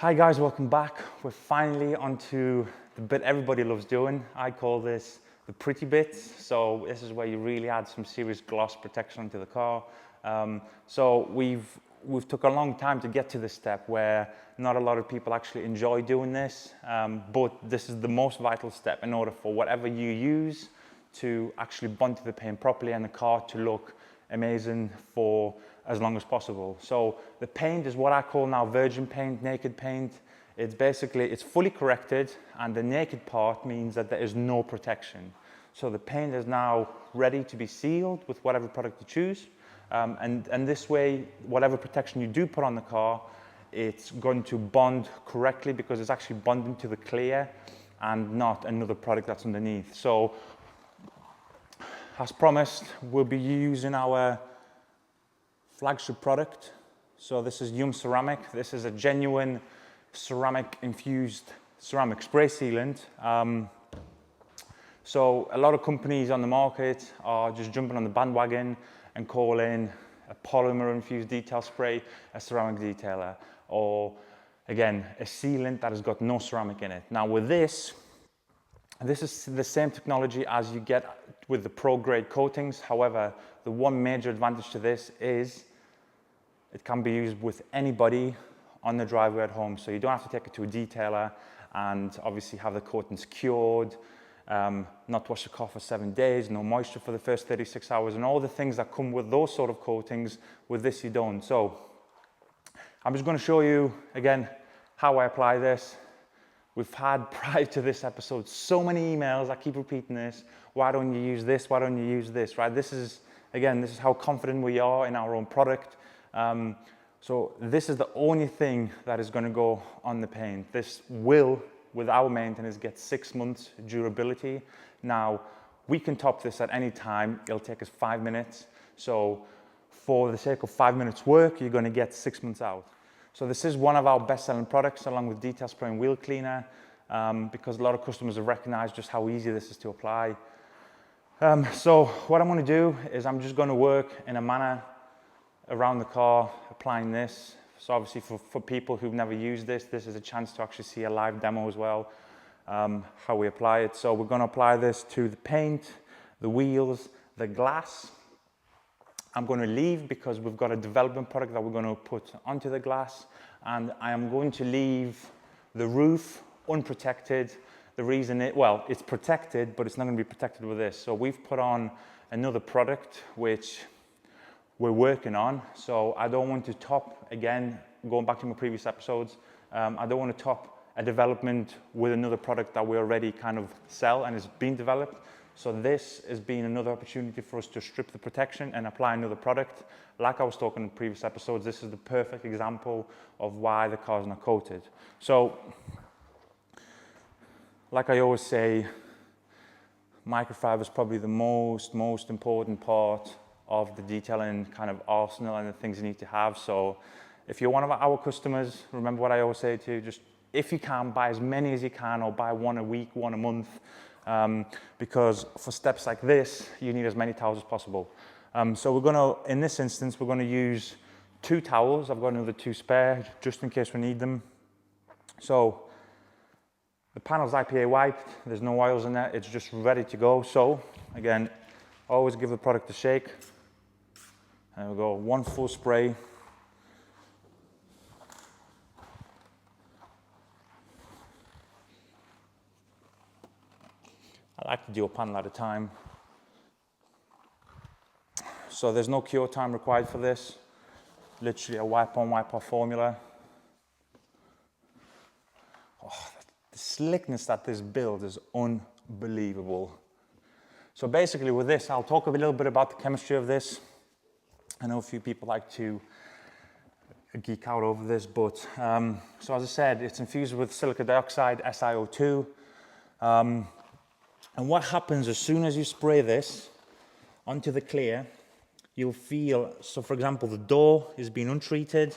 Hi guys, welcome back. We're finally onto the bit everybody loves doing. I call this the pretty bits. So this is where you really add some serious gloss protection onto the car. So we've took a long time to get to this step where not a lot of people actually enjoy doing this, but this is the most vital step in order for whatever you use to actually bond to the paint properly and the car to look amazing for as long as possible. So the paint is what I call now virgin paint, naked paint. It's basically, it's fully corrected, and the naked part means that there is no protection. So the paint is now ready to be sealed with whatever product you choose. And this way, whatever protection you do put on the car, it's going to bond correctly because it's actually bonding to the clear and not another product that's underneath. So as promised, we'll be using our flagship product. So this is YumCeramic. This is a genuine ceramic infused ceramic spray sealant. So a lot of companies on the market are just jumping on the bandwagon and calling a polymer infused detail spray a ceramic detailer, or again, a sealant that has got no ceramic in it. Now with this is the same technology as you get with the pro grade coatings. However, the one major advantage to this is it can be used with anybody on the driveway at home. So you don't have to take it to a detailer and obviously have the coatings cured, not wash the car for 7 days, no moisture for the first 36 hours, and all the things that come with those sort of coatings. With this, you don't. So I'm just going to show you again how I apply this. We've had, prior to this episode, so many emails. I keep repeating this. Why don't you use this? Why don't you use this? Right? This is how confident we are in our own product. So this is the only thing that is going to go on the paint. This will, with our maintenance, get 6 months durability. Now, we can top this at any time. It'll take us 5 minutes. So for the sake of 5 minutes work, you're going to get 6 months out. So this is one of our best-selling products, along with detail spray and wheel cleaner, because a lot of customers have recognized just how easy this is to apply. So what I'm going to do is I'm just going to work in a manner around the car, applying this. So obviously for people who've never used this, this is a chance to actually see a live demo as well, how we apply it. So we're going to apply this to the paint, the wheels, the glass. I'm going to leave because we've got a development product that we're going to put onto the glass, and I am going to leave the roof unprotected. The reason it's protected, but it's not going to be protected with this. So we've put on another product which we're working on. So I don't want to top, again, going back to my previous episodes, I don't want to top a development with another product that we already kind of sell and is being developed. So this has been another opportunity for us to strip the protection and apply another product. Like I was talking in previous episodes, this is the perfect example of why the car is not coated. So, like I always say, microfiber is probably the most important part of the detailing kind of arsenal and the things you need to have. So if you're one of our customers, remember what I always say to you, just if you can, buy as many as you can, or buy one a week, one a month. Because for steps like this, you need as many towels as possible. So we're going to, in this instance, we're going to use 2 towels. I've got another 2 spare, just in case we need them. So the panel's IPA wiped. There's no oils in there. It's just ready to go. So again, always give the product a shake. There we go, 1 full spray. I like to do a panel at a time. So there's no cure time required for this. Literally a wipe on, wipe off formula. Oh, the slickness that this builds is unbelievable. So basically with this, I'll talk a little bit about the chemistry of this. I know a few people like to geek out over this, but so as I said, it's infused with silica dioxide, SiO2. And what happens as soon as you spray this onto the clear, you'll feel, so for example, the door is being untreated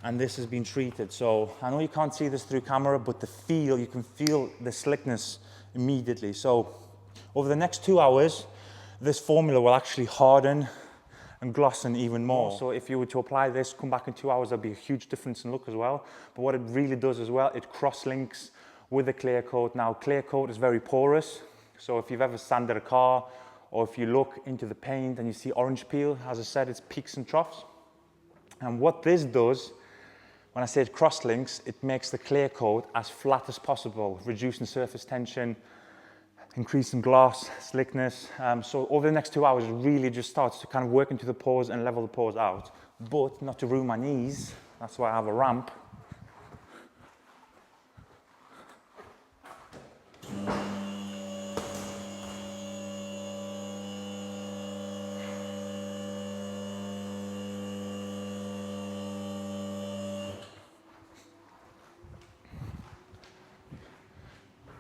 and this has been treated. So I know you can't see this through camera, but you can feel the slickness immediately. So over the next 2 hours, this formula will actually harden and glossing even more. So if you were to apply this, come back in 2 hours, there'll be a huge difference in look as well. But what it really does as well, it cross-links with the clear coat. Now, clear coat is very porous. So if you've ever sanded a car, or if you look into the paint and you see orange peel, as I said, it's peaks and troughs. And what this does, when I say it cross-links, it makes the clear coat as flat as possible, reducing surface tension, increasing gloss, slickness. So over the next 2 hours, it really just starts to kind of work into the pores and level the pores out. But not to ruin my knees, that's why I have a ramp.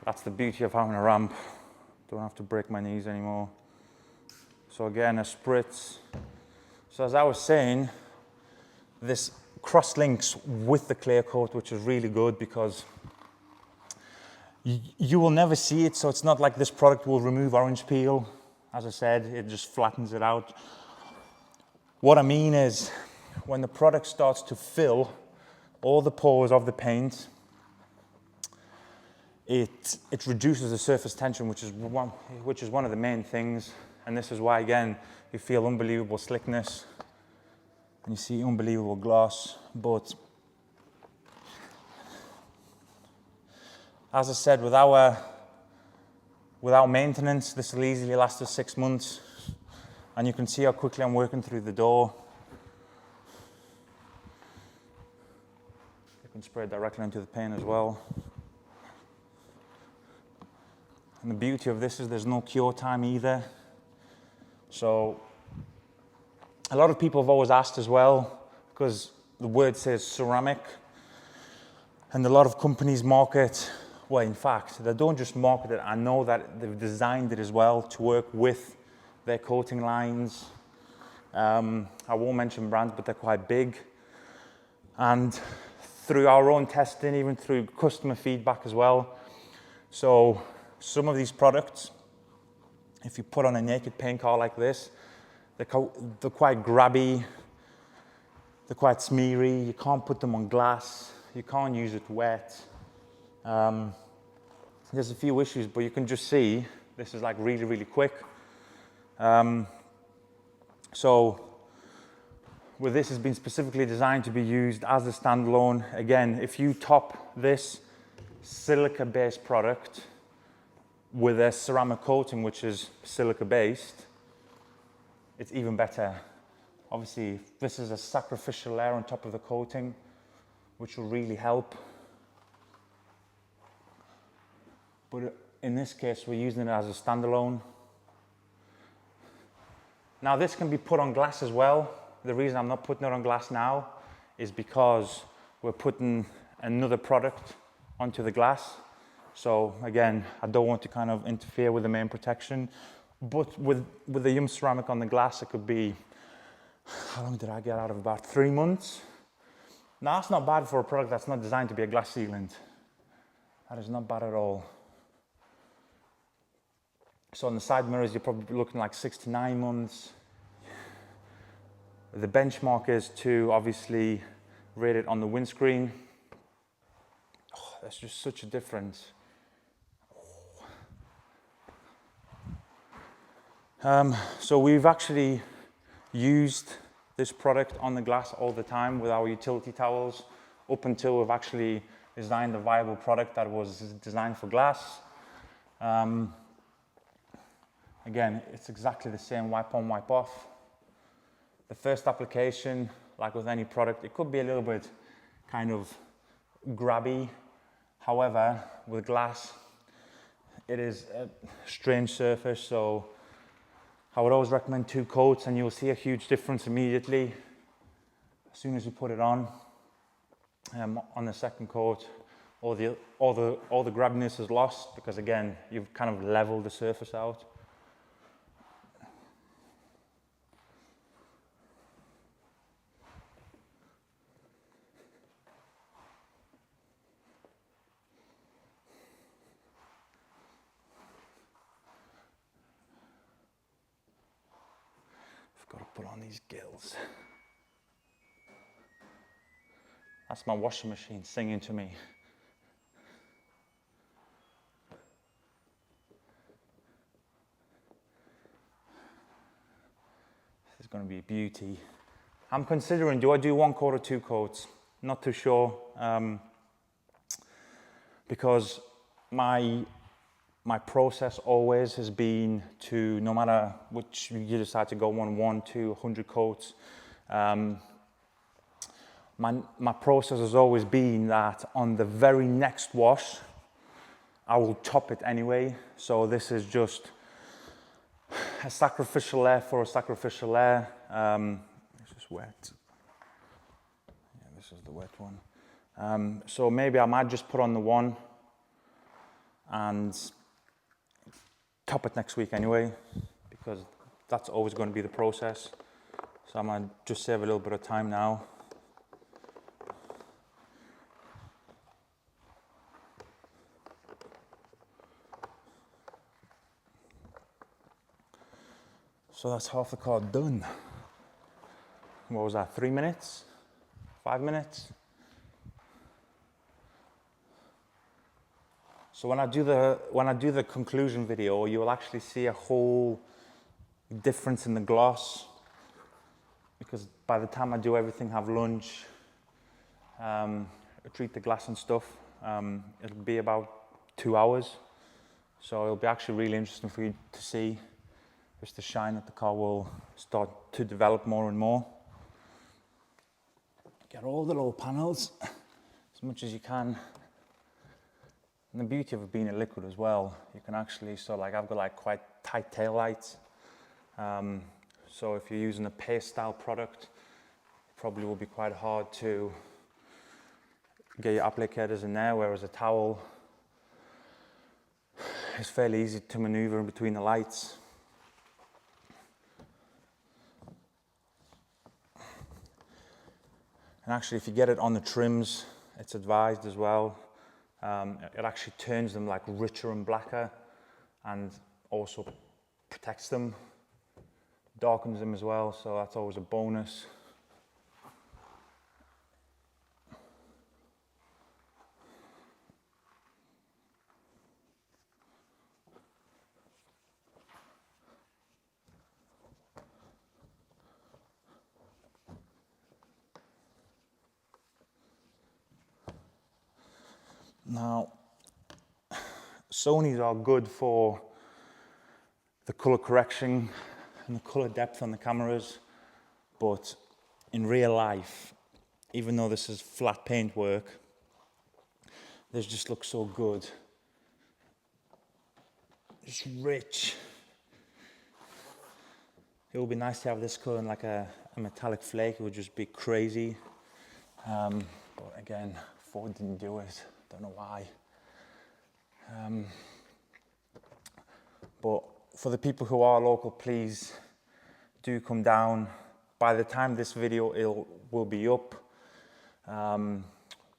That's the beauty of having a ramp. Don't have to break my knees anymore. So again, a spritz. So as I was saying, this cross links with the clear coat, which is really good because you will never see it. So it's not like this product will remove orange peel. As I said, it just flattens it out. What I mean is when the product starts to fill all the pores of the paint, it reduces the surface tension, which is one of the main things. And this is why, again, you feel unbelievable slickness and you see unbelievable gloss. But as I said, without maintenance, this will easily last us 6 months. And you can see how quickly I'm working through the door. You can spray directly into the paint as well. And the beauty of this is there's no cure time either. So a lot of people have always asked as well, because the word says ceramic, and a lot of companies market, well, in fact, they don't just market it, I know that they've designed it as well to work with their coating lines. I won't mention brands, but they're quite big. And through our own testing, even through customer feedback as well. So some of these products, if you put on a naked paint car like this, they're quite grabby, they're quite smeary, you can't put them on glass, you can't use it wet. There's a few issues, but you can just see this is like really, really quick. So with this, has been specifically designed to be used as a standalone. Again, if you top this silica-based product with a ceramic coating, which is silica-based, it's even better. Obviously, this is a sacrificial layer on top of the coating, which will really help. But in this case, we're using it as a standalone. Now, this can be put on glass as well. The reason I'm not putting it on glass now is because we're putting another product onto the glass. So again, I don't want to kind of interfere with the main protection, but with the YumCeramic on the glass, it could be, how long did I get out of? About 3 months. Now that's not bad for a product that's not designed to be a glass sealant. That is not bad at all. So on the side mirrors, you're probably looking like 6 to 9 months. The benchmark is to obviously rate it on the windscreen. Oh, that's just such a difference. So we've actually used this product on the glass all the time with our utility towels up until we've actually designed a viable product that was designed for glass. Again, it's exactly the same wipe on, wipe off. The first application, like with any product, it could be a little bit kind of grabby. However, with glass, it is a strange surface, so I would always recommend 2 coats and you'll see a huge difference immediately as soon as you put it on. On the second coat, all the grabbiness is lost because again, you've kind of leveled the surface out. I've got to put on these gills. That's my washing machine singing to me. This is going to be a beauty. I'm considering, do I do 1 coat or 2 coats? Not too sure, because my process always has been to, no matter which you decide to go 1, 2, 100 coats, my process has always been that on the very next wash, I will top it anyway. So this is just a sacrificial layer for a sacrificial layer. It's just wet. Yeah, this is the wet one. So maybe I might just put on the 1 and top it next week anyway, because that's always going to be the process. So I might just save a little bit of time now. So that's half the car done. What was that, 3 minutes? 5 minutes? So when I do the conclusion video, you will actually see a whole difference in the gloss, because by the time I do everything, have lunch, treat the glass and stuff, it'll be about 2 hours. So it'll be actually really interesting for you to see just the shine that the car will start to develop more and more. Get all the lower panels as much as you can. And the beauty of it being a liquid as well, you can actually, so like I've got like quite tight tail lights. So if you're using a paste style product, it probably will be quite hard to get your applicators in there, whereas a towel is fairly easy to maneuver in between the lights. And actually, if you get it on the trims, it's advised as well. It actually turns them like richer and blacker, and also protects them, darkens them as well, so that's always a bonus. Now, Sonys are good for the color correction and the color depth on the cameras, but in real life, even though this is flat paint work, this just looks so good. Just rich. It would be nice to have this color in like a metallic flake. It would just be crazy. But again, Ford didn't do it. Don't know why. But for the people who are local, please do come down. By the time this video will be up,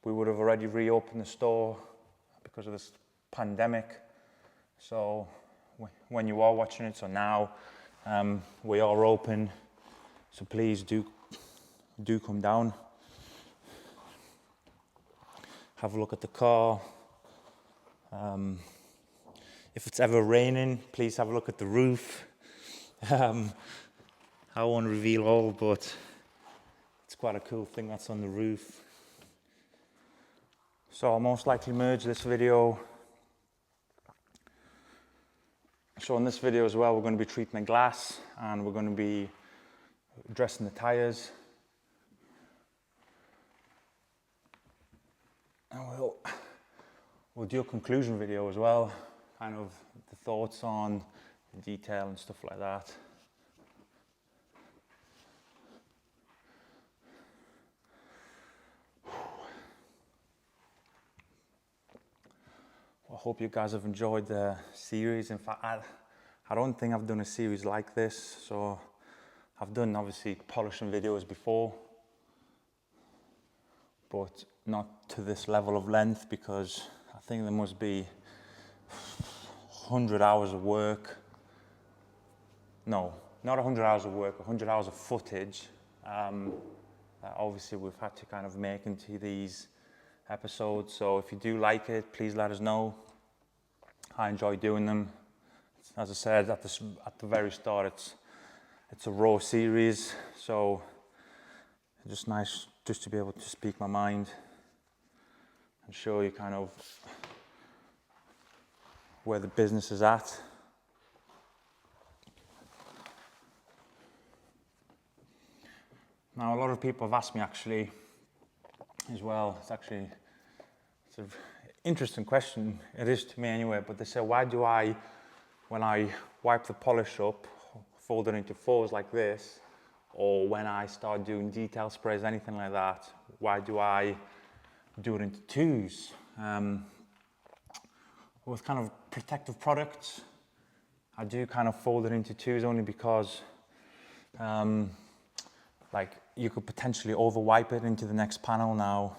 we would have already reopened the store because of this pandemic. So when you are watching it, so now we are open. So please do come down. Have a look at the car. If it's ever raining, please have a look at the roof. I won't reveal all, but it's quite a cool thing that's on the roof. So I'll most likely merge this video. So in this video as well, we're going to be treating the glass and we're going to be dressing the tires. And we'll do a conclusion video as well, kind of the thoughts on the detail and stuff like that. I hope you guys have enjoyed the series. In fact, I don't think I've done a series like this. So I've done obviously polishing videos before, but not to this level of length, because I think there must be 100 hours of work. No, not 100 hours of work, 100 hours of footage. Obviously we've had to kind of make into these episodes. So if you do like it, please let us know. I enjoy doing them. As I said at the very start, it's a raw series, so it's just nice just to be able to speak my mind and show you kind of where the business is at. Now, a lot of people have asked me actually as well, it's an interesting question, it is to me anyway, but they say, why do I, when I wipe the polish up, fold it into fours like this, or when I start doing detail sprays, anything like that, why do I do it into twos? With kind of protective products, I do kind of fold it into twos only because like you could potentially over wipe it into the next panel. Now,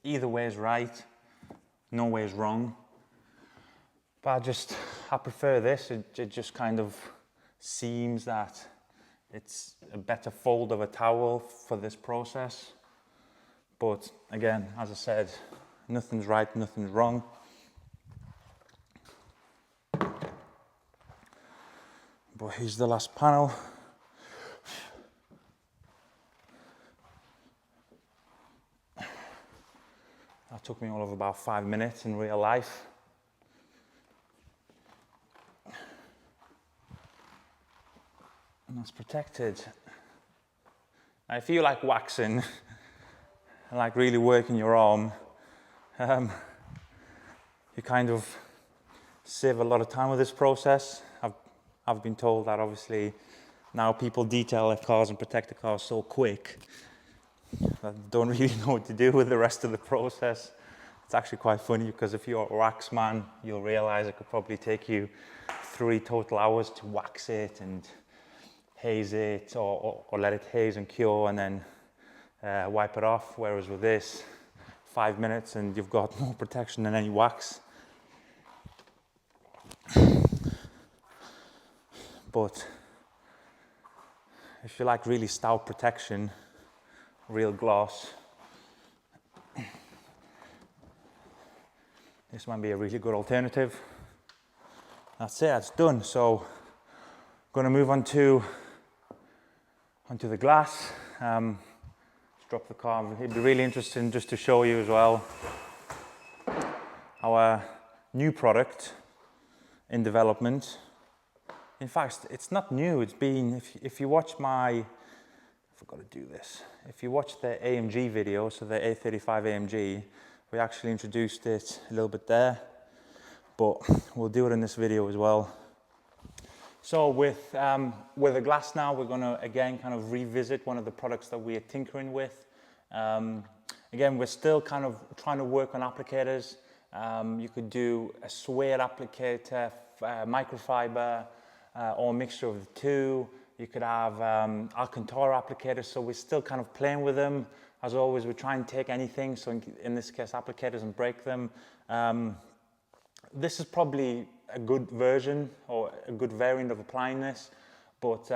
either way is right, no way is wrong. But I prefer this. It just kind of seems that it's a better fold of a towel for this process. But again, as I said, nothing's right, nothing's wrong. But here's the last panel. That took me all of about 5 minutes in real life. And that's protected. Now, if you like waxing and like really working your arm, you kind of save a lot of time with this process. I've been told that obviously now people detail their cars and protect the cars so quick that they don't really know what to do with the rest of the process. It's actually quite funny because if you're a wax man, you'll realize it could probably take you 3 total hours to wax it and haze it or let it haze and cure and then wipe it off. Whereas with this, 5 minutes and you've got more protection than any wax. But if you like really stout protection, real gloss, this might be a really good alternative. That's it, it's done. So I'm going to move onto the glass. Let's drop the car. It'd be really interesting just to show you as well our new product in development. In fact, it's not new. It's been, if you watch I forgot to do this. If you watch the AMG video, so the A35 AMG, we actually introduced it a little bit there, but we'll do it in this video as well. So with the glass now, we're going to again kind of revisit one of the products that we are tinkering with. Again, we're still kind of trying to work on applicators. You could do a suede applicator, microfiber, or a mixture of the two. You could have Alcantara applicators, so we're still kind of playing with them. As always, we try and take anything, so in this case applicators, and break them. This is probably a good version or a good variant of applying this, but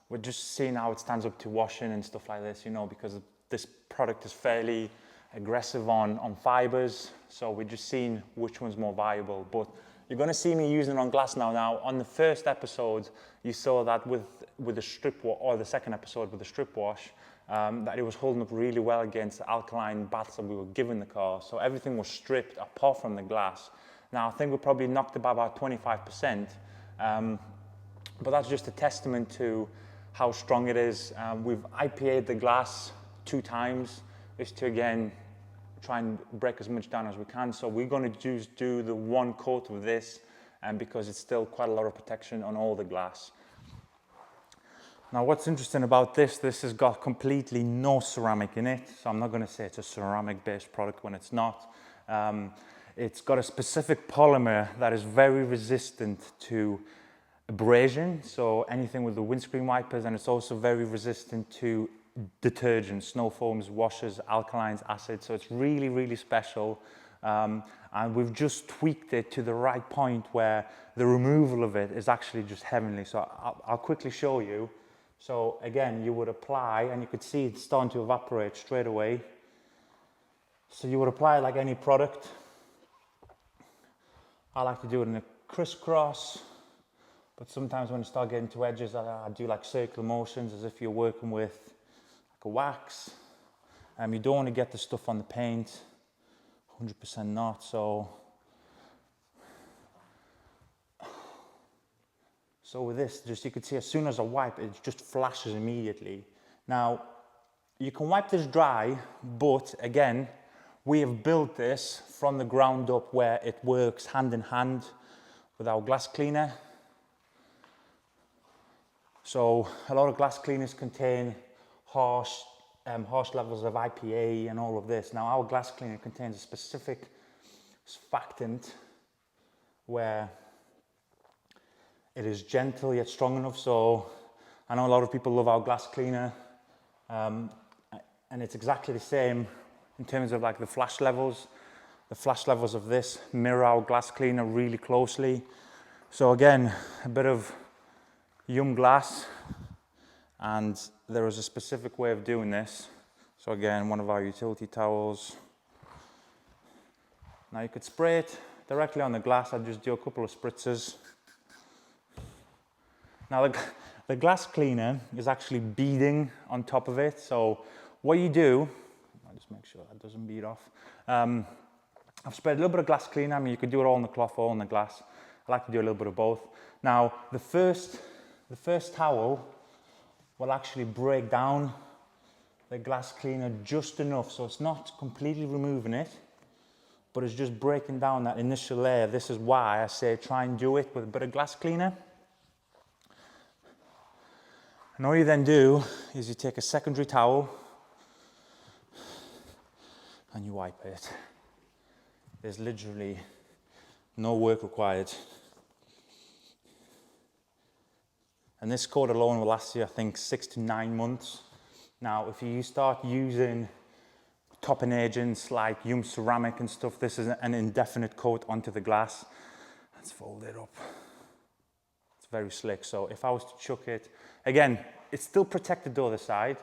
we're just seeing how it stands up to washing and stuff like this, you know, because this product is fairly aggressive on fibers, so we're just seeing which one's more viable. But you're going to see me using it on glass now. Now, on the first episode, you saw that with the strip wash, or the second episode with the strip wash, that it was holding up really well against the alkaline baths that we were giving the car. So everything was stripped apart from the glass. Now, I think we probably knocked it by about 25%, but that's just a testament to how strong it is. We've IPA'd the glass 2 times, just to again try and break as much down as we can. So we're going to just do the 1 coat of this, because it's still quite a lot of protection on all the glass. Now, what's interesting about this has got completely no ceramic in it. So I'm not going to say it's a ceramic-based product when it's not. It's got a specific polymer that is very resistant to abrasion, so anything with the windscreen wipers, and it's also very resistant to detergents, snow foams, washers, alkalines, acids. So it's really, really special. And we've just tweaked it to the right point where the removal of it is actually just heavenly. So I'll quickly show you. So again, you would apply, and you could see it's starting to evaporate straight away. So you would apply it like any product. I like to do it in a crisscross, but sometimes when you start getting to edges, I do like circular motions as if you're working with like a wax. You don't want to get the stuff on the paint, 100% not. So with this, just you can see as soon as I wipe, it just flashes immediately. Now, you can wipe this dry, but again, we have built this from the ground up where it works hand in hand with our glass cleaner. So a lot of glass cleaners contain harsh levels of IPA and all of this. Now our glass cleaner contains a specific surfactant where it is gentle yet strong enough. So I know a lot of people love our glass cleaner, and it's exactly the same in terms of like the flash levels. The flash levels of this mirror our glass cleaner really closely. So again, a bit of Yum glass, and there is a specific way of doing this. So again, one of our utility towels. Now you could spray it directly on the glass. I'd just do a couple of spritzes. Now the glass cleaner is actually beading on top of it. So what you do, I'll just make sure that doesn't bead off. I've sprayed a little bit of glass cleaner. I mean, you could do it all on the cloth or on the glass. I like to do a little bit of both. Now the first towel will actually break down the glass cleaner just enough. So it's not completely removing it, but it's just breaking down that initial layer. This is why I say try and do it with a bit of glass cleaner. And all you then do is you take a secondary towel and you wipe it. There's literally no work required. And this coat alone will last you, I think, 6 to 9 months. Now, if you start using topping agents like Yum ceramic and stuff, this is an indefinite coat onto the glass. Let's fold it up. It's very slick. So if I was to chuck it, again, it's still protected the other side,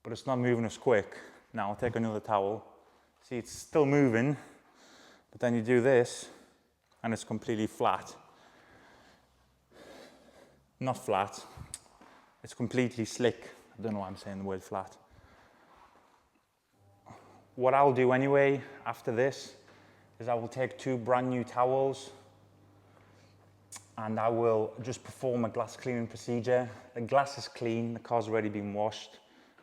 but it's not moving as quick. Now I'll take another towel. See, it's still moving, but then you do this and it's completely flat. Not flat, it's completely slick. I don't know why I'm saying the word flat. What I'll do anyway after this is I will take 2 brand new towels and I will just perform a glass cleaning procedure. The glass is clean, the car's already been washed.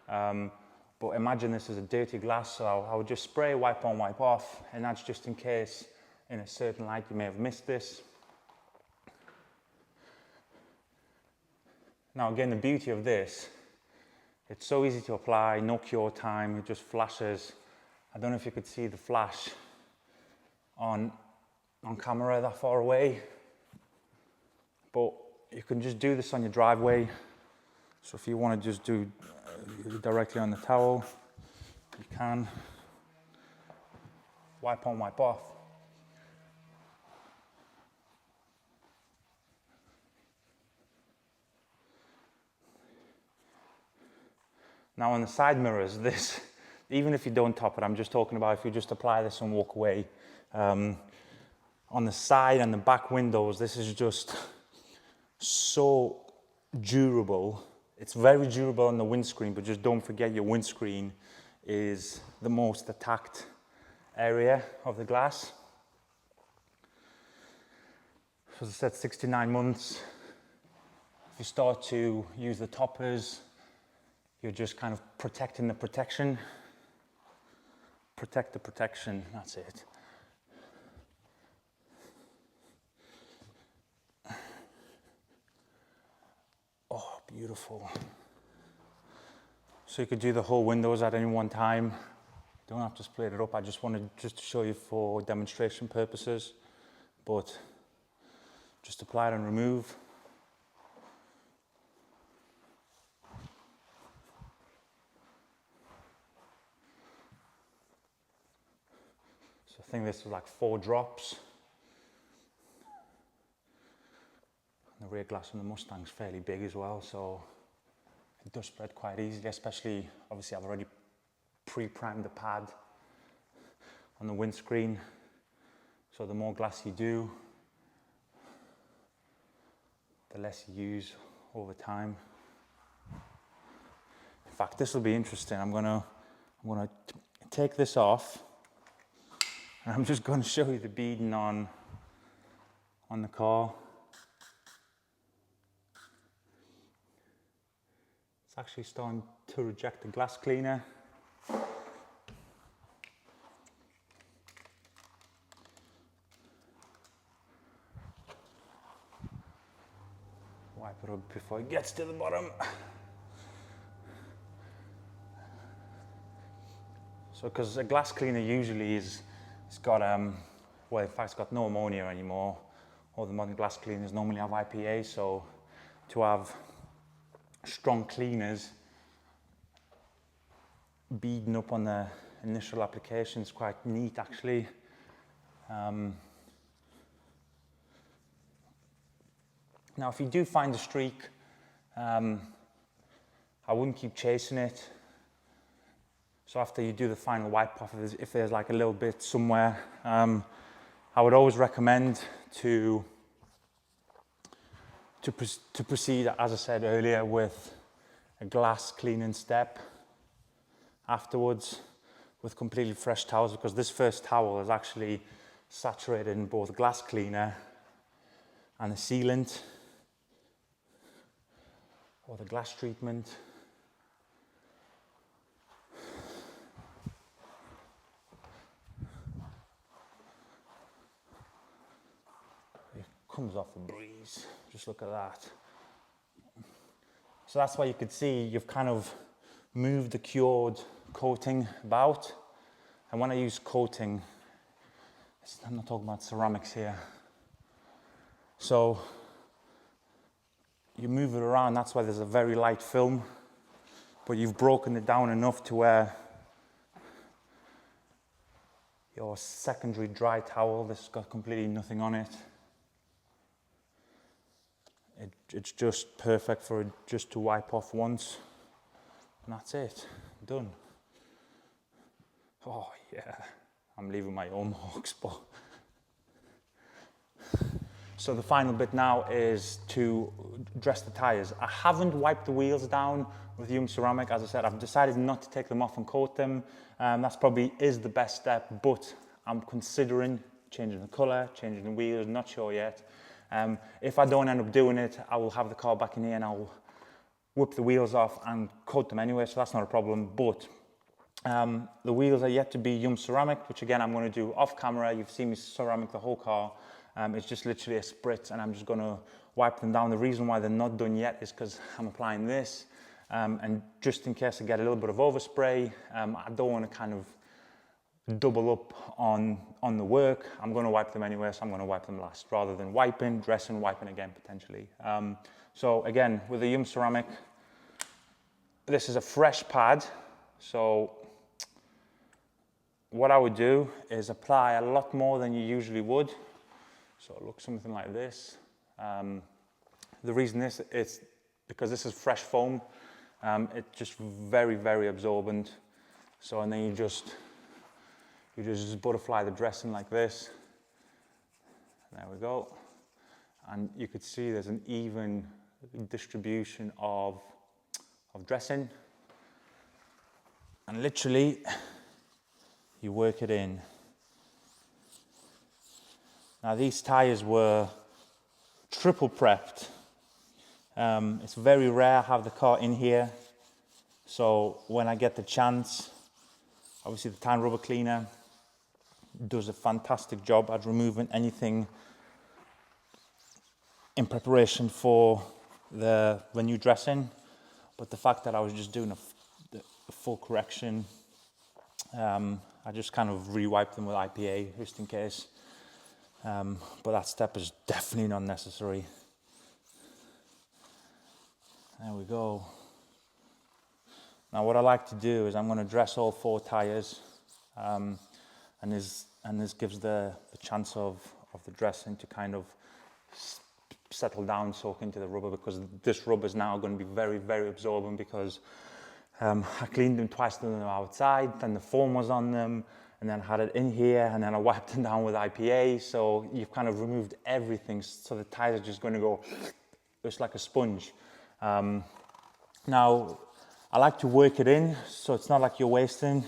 But imagine this is a dirty glass, so I would just spray, wipe on, wipe off, and that's just in case in a certain light you may have missed this. Now again, the beauty of this, it's so easy to apply, no cure time, it just flashes. I don't know if you could see the flash on camera that far away, but you can just do this on your driveway. So if you want to just do directly on the towel, you can. Wipe on, wipe off. Now on the side mirrors, this, even if you don't top it, I'm just talking about if you just apply this and walk away. On the side and the back windows, this is just so durable. It's very durable on the windscreen, but just don't forget your windscreen is the most attacked area of the glass. So as I said, 6 to 9 months. If you start to use the toppers, you're just kind of protecting the protection. Protect the protection, that's it. Oh, beautiful. So you could do the whole windows at any one time. Don't have to split it up. I just wanted just to show you for demonstration purposes, but just apply it and remove. think this was like 4 drops. And the rear glass on the Mustang's fairly big as well, so it does spread quite easily, especially, obviously I've already pre-primed the pad on the windscreen, so the more glass you do, the less you use over time. In fact, this will be interesting. I'm gonna take this off, and I'm just gonna show you the beading on the car. It's actually starting to reject the glass cleaner. Wipe it up before it gets to the bottom. So, because a glass cleaner usually it's got, well, in fact, it's got no ammonia anymore. All the modern glass cleaners normally have IPA, so to have strong cleaners beading up on the initial application is quite neat, actually. Now, if you do find a streak, I wouldn't keep chasing it. So after you do the final wipe off, if there's like a little bit somewhere, I would always recommend to proceed, as I said earlier, with a glass cleaning step afterwards with completely fresh towels, because this first towel is actually saturated in both glass cleaner and the sealant or the glass treatment. It comes off a breeze, just look at that. So that's why you could see you've kind of moved the cured coating about. And when I use coating, I'm not talking about ceramics here. So you move it around, that's why there's a very light film, but you've broken it down enough to where your secondary dry towel, this has got completely nothing on it. It's just perfect for it just to wipe off once, and that's it, done. Oh yeah, I'm leaving my own marks, but. So the final bit now is to dress the tires. I haven't wiped the wheels down with YumCeramic. As I said, I've decided not to take them off and coat them. That's probably is the best step, but I'm considering changing the color, changing the wheels, not sure yet. If I don't end up doing it, I will have the car back in here and I'll whip the wheels off and coat them anyway, so that's not a problem. But the wheels are yet to be YumCeramic, which again I'm going to do off camera. You've seen me ceramic the whole car. It's just literally a spritz, and I'm just going to wipe them down. The reason why they're not done yet is because I'm applying this, and just in case I get a little bit of overspray, I don't want to kind of double up on the work. I'm going to wipe them anyway, so I'm going to wipe them last rather than wiping, dressing, wiping again potentially. So again, with the YumCeramic, this is a fresh pad. So what I would do is apply a lot more than you usually would. So it looks something like this. The reason is because this is fresh foam. It's just very, very absorbent. So, and then you just butterfly the dressing like this. There we go. And you could see there's an even distribution of dressing. And literally, you work it in. Now these tires were triple prepped. It's very rare I have the car in here. So when I get the chance, obviously the tan rubber cleaner does a fantastic job at removing anything in preparation for the new dressing. But the fact that I was just doing a full correction, I just kind of re-wiped them with IPA just in case. But that step is definitely not necessary. There we go. Now what I like to do is I'm going to dress all 4 tires, and there's and this gives the chance of the dressing to kind of settle down, soak into the rubber, because this rubber is now going to be very, very absorbent, because I cleaned them twice on them outside, then the foam was on them, and then I had it in here, and then I wiped them down with IPA, so you've kind of removed everything, so the tires are just going to go just like a sponge. Now, I like to work it in, so it's not like you're wasting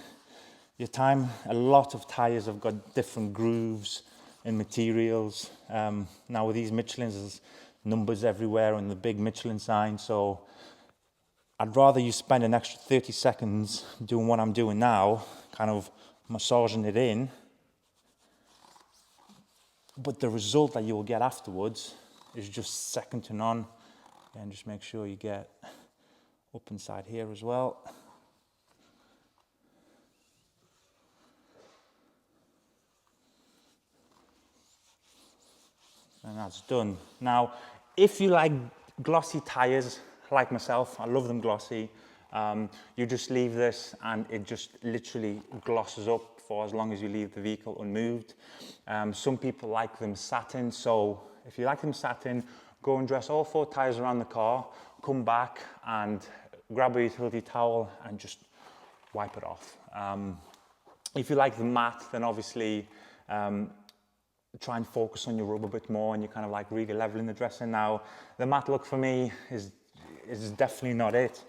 your time. A lot of tires have got different grooves and materials. Now with these Michelins, there's numbers everywhere on the big Michelin sign, so I'd rather you spend an extra 30 seconds doing what I'm doing now, kind of massaging it in, but the result that you will get afterwards is just second to none. And just make sure you get up inside here as well. And that's done. Now, if you like glossy tires, like myself, I love them glossy, you just leave this and it just literally glosses up for as long as you leave the vehicle unmoved. Some people like them satin, so if you like them satin, go and dress all 4 tires around the car, come back and grab a utility towel and just wipe it off. If you like the matte, then obviously try and focus on your rubber a bit more, and you're kind of like really leveling the dressing. Now, the matte look for me is definitely not it.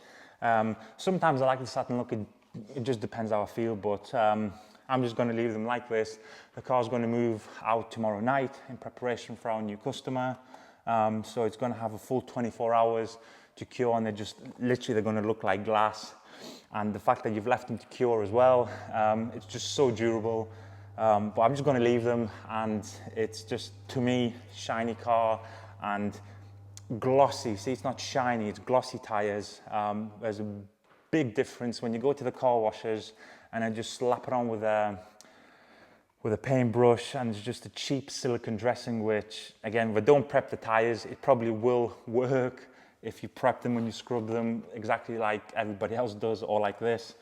Sometimes I like the satin look, it just depends how I feel, but I'm just going to leave them like this. The car's going to move out tomorrow night in preparation for our new customer. So it's going to have a full 24 hours to cure, and they're going to look like glass. And the fact that you've left them to cure as well, it's just so durable. But I'm just going to leave them, and it's just, to me, shiny car and glossy. See, it's not shiny, it's glossy tires. There's a big difference when you go to the car washers and then just slap it on with a paintbrush, and it's just a cheap silicone dressing, which, again, if I don't prep the tires, it probably will work if you prep them when you scrub them exactly like everybody else does, or like this.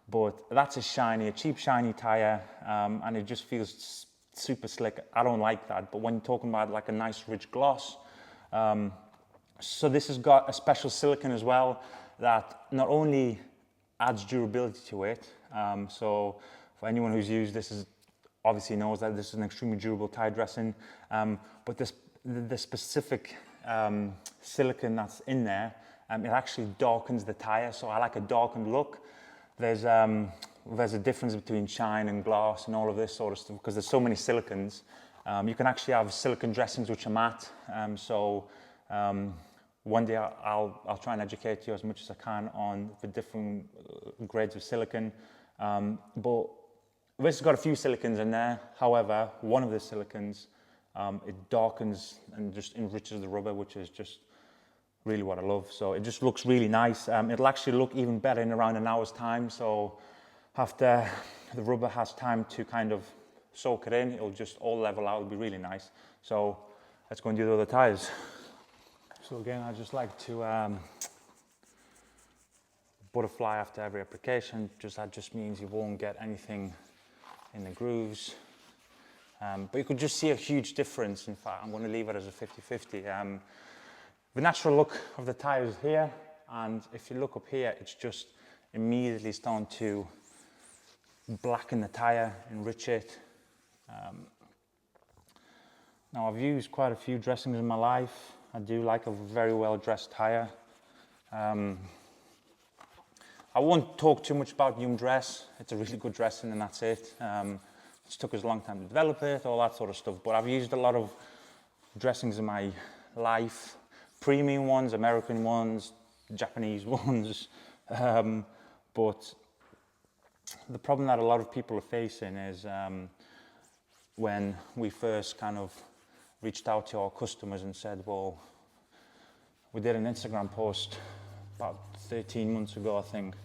But that's a cheap shiny tire, and it just feels super slick. I don't like that, but when you're talking about like a nice rich gloss, so this has got a special silicone as well that not only adds durability to it, so for anyone who's used this, obviously knows that this is an extremely durable tire dressing, but the specific silicone that's in there, it actually darkens the tire, so I like a darkened look. There's a difference between shine and glass and all of this sort of stuff, because there's so many silicons. You can actually have silicone dressings which are matte, so one day I'll try and educate you as much as I can on the different grades of silicone. But this has got a few silicons in there. However, one of the silicons, it darkens and just enriches the rubber, which is just really what I love. So it just looks really nice. It'll actually look even better in around an hour's time. So after the rubber has time to kind of soak it in, it'll just all level out. It'll be really nice. So let's go and do the other tires. So again, I just like to butterfly after every application. That just means you won't get anything in the grooves. But you could just see a huge difference. In fact, I'm going to leave it as a 50-50. The natural look of the tire is here, and if you look up here, it's just immediately starting to blacken the tire, enrich it. Now, I've used quite a few dressings in my life. I do like a very well dressed tire. I won't talk too much about YumDress. It's a really good dressing, and that's it. It took us a long time to develop it, all that sort of stuff. But I've used a lot of dressings in my life. Premium ones, American ones, Japanese ones. But the problem that a lot of people are facing is when we first kind of reached out to our customers and said, well, we did an Instagram post about 13 months ago, I think,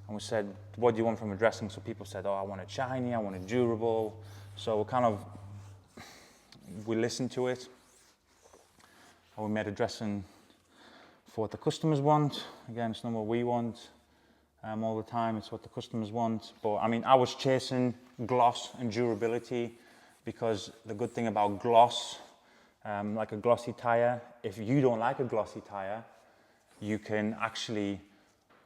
and we said, what do you want from a dressing? So people said, oh, I want it shiny, I want it durable. So we listened to it, and we made a dressing for what the customers want. Again, it's not what we want. all the time. It's what the customers want. But I mean, I was chasing gloss and durability, because the good thing about gloss, like a glossy tire, if you don't like a glossy tire, you can actually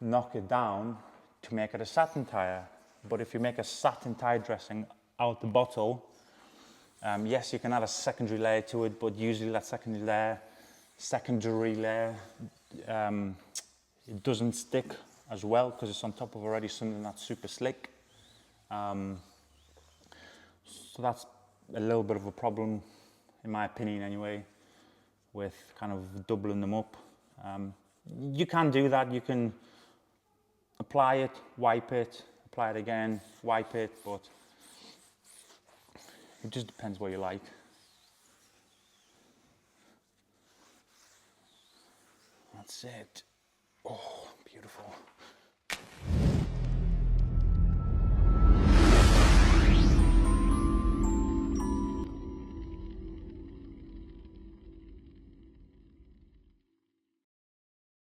knock it down to make it a satin tire. But if you make a satin tire dressing out the bottle, yes, you can add a secondary layer to it, but usually that secondary layer, it doesn't stick as well, because it's on top of already something that's super slick. So that's a little bit of a problem, in my opinion anyway, with kind of doubling them up. You can do that. You can apply it, wipe it, apply it again, wipe it, but it just depends what you like. That's it. Oh, beautiful.